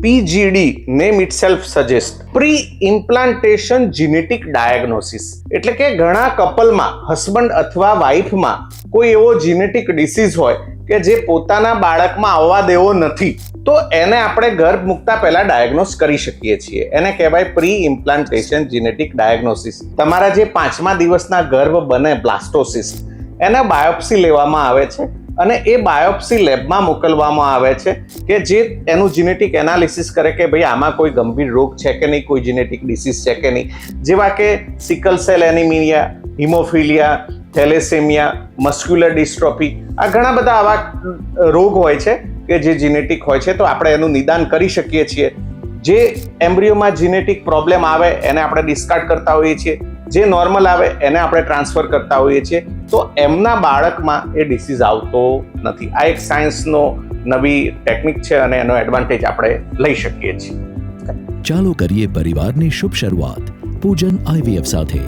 PGD name itself suggest pre implantation genetic diagnosis, એટલે કે ઘણા કપલમાં હસબન્ડ અથવા વાઇફમાં કોઈ એવો જીનેટિક ડિસીઝ હોય કે જે પોતાના બાળકમાં આવવા દેવો નથી, તો એને આપણે ગર્ભ મૂકતા પહેલા ડાયગ્નોસ કરી શકીએ છીએ. એને કહેવાય પ્રી ઇમ્પ્લાન્ટેશન જીનેટિક ડાયગ્નોસિસ. તમારા જે 5મા દિવસના ગર્ભ બને બ્લાસ્ટોસિસ, એને બાયોપ્સી લેવામાં આવે છે અને એ બાયોપ્સી લેબમાં મોકલવામાં આવે છે કે જે એનું જીનેટિક એનાલિસિસ કરે કે ભાઈ આમાં કોઈ ગંભીર રોગ છે કે નહીં, કોઈ જીનેટિક ડિસીઝ છે કે નહીં, જેવા કે sickle cell anaemia, haemophilia, thalassaemia, muscular dystrophy. આ ઘણા બધા આવા રોગ હોય છે કે જે જીનેટિક હોય છે, તો આપણે એનું નિદાન કરી શકીએ છીએ. જે એમ્બ્રિયોમાં જીનેટિક પ્રોબ્લેમ આવે એને આપણે ડિસ્કાર્ડ કરતા હોઈએ છીએ, જે નોર્મલ આવે એને આપણે ટ્રાન્સફર કરતા હોઈએ છીએ, તો એમના બાળકમાં એ ડિસીઝ આવતો નથી. આ એક સાયન્સનો નવી ટેકનિક છે અને એનો એડવાન્ટેજ આપણે લઈ શકીએ છીએ. ચાલો કરીએ પરિવારની શુભ શરૂઆત પૂજન IVF સાથે.